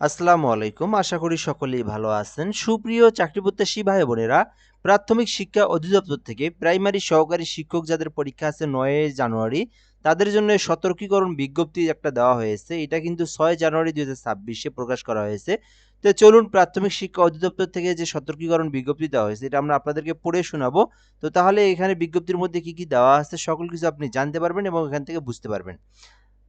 আসসালামু আলাইকুম। আশা করি সকলেই ভালো আছেন। সুপ্রিয় চাকরিপ্রত্যাশী ভাই বোনেরা, প্রাথমিক শিক্ষা অধিদপ্তর থেকে প্রাইমারি সহকারী শিক্ষক যাদের পরীক্ষা আছে ৯ জানুয়ারি, তাদের জন্য সতর্কীকরণ বিজ্ঞপ্তি একটা দেওয়া হয়েছে। এটা কিন্তু ৬ জানুয়ারি ২০২৬ প্রকাশ করা হয়েছে। তো চলুন প্রাথমিক শিক্ষা অধিদপ্তর থেকে যে সতর্কীকরণ বিজ্ঞপ্তি দেওয়া হয়েছে, এটা আমরা আপনাদেরকে পড়ে শোনাবো। তো তাহলে এখানে বিজ্ঞপ্তির মধ্যে কি দেওয়া আছে সকল কিছু আপনি জানতে পারবেন এবং এখান থেকে বুঝতে পারবেন।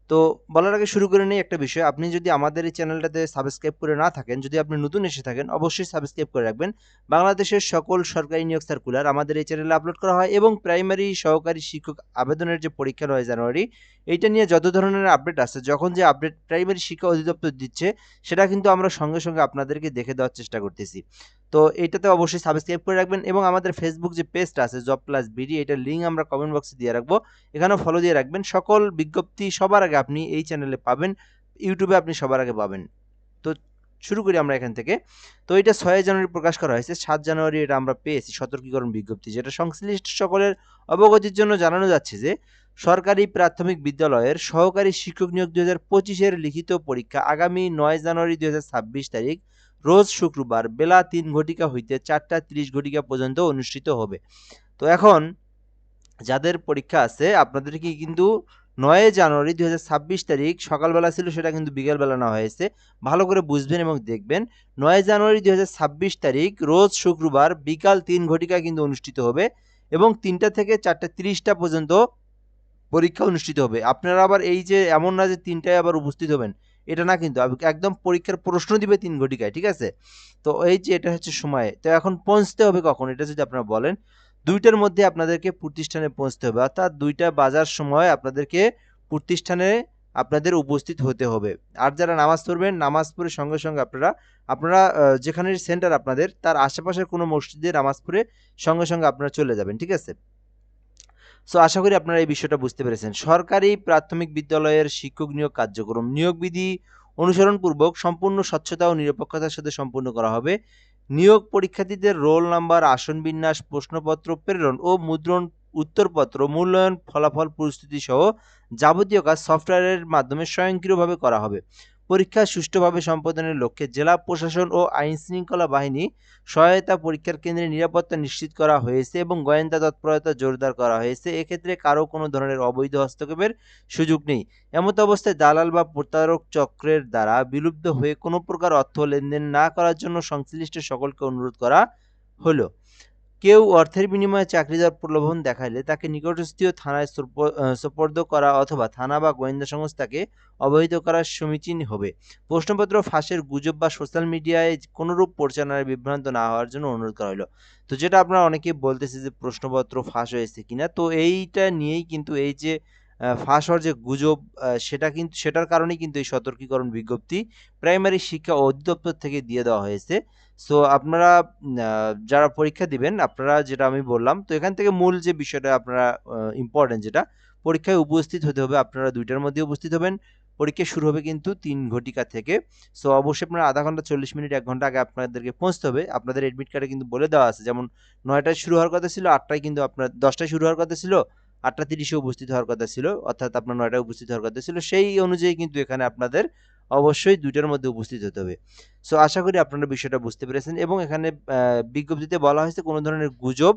তো বলার আগে শুরু করে নেই একটা বিষয়। আপনি যদি আমাদের এই চ্যানেলটাতে সাবস্ক্রাইব করে না থাকেন, যদি আপনি নতুন এসে থাকেন, অবশ্যই সাবস্ক্রাইব করে রাখবেন। বাংলাদেশের সকল সরকারি নিয়োগ সার্কুলার আমাদের এই চ্যানেলে আপলোড করা হয় এবং প্রাইমারি সহকারী শিক্ষক আবেদনের যে পরীক্ষা ৯ জানুয়ারি, এইটা নিয়ে যত ধরনের আপডেট আছে, যখন যে আপডেট প্রাইমারি শিক্ষা অধিদপ্তর দিচ্ছে, সেটা কিন্তু আমরা সঙ্গে, সঙ্গে আপনাদেরকে দেখে দেওয়ার চেষ্টা করতেছি। তো এইটাতে অবশ্যই সাবস্ক্রাইব করে রাখবেন এবং আমাদের ফেসবুক যে পেজটা আছে জব প্লাস বিডি, এটার লিঙ্ক আমরা কমেন্ট বক্সে দিয়ে রাখবো। এখানেও ফলো দিয়ে রাখবেন। সকল বিজ্ঞপ্তি সবার আগে আপনি এই চ্যানেলে পাবেন। ইউটিউবে আপনি সবার আগে পাবেন। তো শুরু করি আমরা এখান থেকে। তো এটা ৬ জানুয়ারি প্রকাশ করা হয়েছে। ৭ জানুয়ারি এটা আমরা পেয়েছি সতর্কীকরণ বিজ্ঞপ্তি, যেটা সংশ্লিষ্ট সকলের অবগতির জন্য জানানো যাচ্ছে যে সরকারি প্রাথমিক বিদ্যালয়ের সহকারী শিক্ষক নিয়োগ ২০২৫ এর লিখিত পরীক্ষা আগামী ৯ জানুয়ারি ২০২৬ তারিখ রোজ শুক্রবার বেলা ৩ ঘটিকা হইতে ৪টা ৩০ ঘটিকা পর্যন্ত অনুষ্ঠিত হবে। তো এখন যাদের পরীক্ষা আছে আপনাদেরকে কিন্তু ৯ জানুয়ারি ২০২৬ তারিখ সকালবেলা ছিল, সেটা কিন্তু বিকেলবেলা নেওয়া হয়েছে। ভালো করে বুঝবেন এবং দেখবেন। ৯ জানুয়ারি ২০২৬ তারিখ রোজ শুক্রবার বিকাল ৩ ঘটিকায় কিন্তু অনুষ্ঠিত হবে এবং ৩টা থেকে ৪টা ৩০টা পর্যন্ত পরীক্ষা অনুষ্ঠিত হবে। আপনারা আবার এই যে এমন না যে ৩টায় আবার উপস্থিত হবেন, এটা না কিন্তু। একদম পরীক্ষার প্রশ্ন দিবে ৩ ঘটিকায়, ঠিক আছে? তো এই যে এটা হচ্ছে সময়। তো এখন পৌঁছতে হবে কখন এটা যদি আপনারা বলেন, ২টার মধ্যে আপনাদেরকে প্রতিষ্ঠানে পৌঁছতে হবে। অর্থাৎ ২টা বাজার সময় আপনাদেরকে প্রতিষ্ঠানে আপনাদের উপস্থিত হতে হবে। আর যারা নামাজ পড়বেন, নামাজ পড়ে সঙ্গে, সঙ্গে আপনারা আপনারা যেখানে সেন্টার আপনাদের তার আশেপাশের কোনো মসজিদে নামাজ পড়ে সঙ্গে, সঙ্গে আপনারা চলে যাবেন, ঠিক আছে? সো আশা করি আপনারা এই বিষয়টা বুঝতে পেরেছেন। সরকারি প্রাথমিক বিদ্যালয়ের শিক্ষক নিয়োগ কার্যক্রম নিয়োগ বিধি অনুসরণপূর্বক সম্পূর্ণ স্বচ্ছতা ও নিরপেক্ষতার সাথে সম্পূর্ণ করা হবে। নিয়োগ পরীক্ষার্থীদের রোল নাম্বার, আসন বিন্যাস, প্রশ্নপত্র প্রেরণ ও মুদ্রণ, উত্তরপত্র মূল্যায়ন, ফলাফল প্রস্তুতি সহ যাবতীয় কাজ সফটওয়্যারের মাধ্যমে স্বয়ংক্রিয়ভাবে করা হবে। পরীক্ষা সুষ্ঠুভাবে সম্পাদনের লক্ষ্যে জেলা প্রশাসন ও আইন শৃঙ্খলা বাহিনী সহায়তা, পরীক্ষার কেন্দ্রে নিরাপত্তা নিশ্চিত করা হয়েছে এবং গোয়েন্দা তৎপরতা জোরদার করা হয়েছে। এক্ষেত্রে কারো কোনো ধরনের অবৈধ হস্তক্ষেপের সুযোগ নেই। এমত অবস্থায় দালাল বা প্রতারক চক্রের দ্বারা বিলুপ্ত হয়ে কোনো প্রকার অর্থ লেনদেন না করার জন্য সংশ্লিষ্ট সকলকে অনুরোধ করা হলো। কেউ অর্থের বিনিময়ে চাকরি দেওয়ার প্রলোভন দেখাইলে তাকে নিকটস্থীয় থানায় সোপর্দ করা অথবা থানা বা গোয়েন্দা সংস্থাকে অবহিত করা সমীচীন হবে। প্রশ্নপত্র ফাঁসের গুজব বা সোশ্যাল মিডিয়ায় কোনোরূপ প্রচারণায় বিভ্রান্ত না হওয়ার জন্য অনুরোধ করা হলো। তো যেটা আপনারা অনেকেই বলতেছে যে প্রশ্নপত্র ফাঁস হয়েছে কিনা, তো এইটা নিয়েই কিন্তু এই যে ফাঁস হওয়ার যে গুজব, সেটা কিন্তু সেটার কারণেই কিন্তু এই সতর্কীকরণ বিজ্ঞপ্তি প্রাইমারি শিক্ষা অধিদপ্তর থেকে দিয়ে দেওয়া হয়েছে। সো আপনারা যারা পরীক্ষা দিবেন, আপনারা যেটা আমি বললাম, তো এখান থেকে মূল যে বিষয়টা আপনারা ইম্পর্টেন্ট যেটা, পরীক্ষায় উপস্থিত হতে হবে। আপনারা ২টার মধ্যে উপস্থিত হবেন। পরীক্ষা শুরু হবে কিন্তু ৩ ঘটিকা থেকে। সো অবশ্যই আপনারা আধা ঘন্টা ৪০ মিনিট ১ ঘন্টা আগে আপনাদেরকে পৌঁছতে হবে। আপনাদের এডমিট কার্ডে কিন্তু বলে দেওয়া আছে, যেমন ৯টায় শুরু হওয়ার কথা ছিল, ৮টায় কিন্তু আপনার ১০টায় শুরু হওয়ার কথা ছিল, ৮টা ৩০-এ উপস্থিত হওয়ার কথা ছিল, অর্থাৎ আপনার ৯টায় উপস্থিত হওয়ার কথা ছিল। সেই অনুযায়ী কিন্তু এখানে আপনাদের অবশ্যই ২টার মধ্যে উপস্থিত হতে হবে। সো আশা করি আপনারা বিষয়টা বুঝতে পেরেছেন এবং এখানে বিজ্ঞপ্তিতে বলা হয়েছে কোনো ধরনের গুজব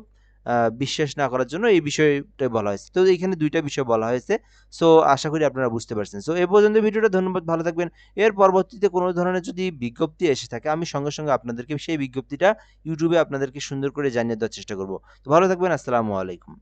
বিশ্বাস না করার জন্য এই বিষয়টাই বলা হয়েছে। তো এইখানে ২টা বিষয় বলা হয়েছে। সো আশা করি আপনারা বুঝতে পারছেন। সো এ পর্যন্ত ভিডিওটা। ধন্যবাদ, ভালো থাকবেন। এর পরবর্তীতে কোনো ধরনের যদি বিজ্ঞপ্তি এসে থাকে, আমি সঙ্গে, সঙ্গে আপনাদেরকে সেই বিজ্ঞপ্তিটা ইউটিউবে আপনাদেরকে সুন্দর করে জানিয়ে দেওয়ার চেষ্টা করব। তো ভালো থাকবেন। আসসালামু আলাইকুম।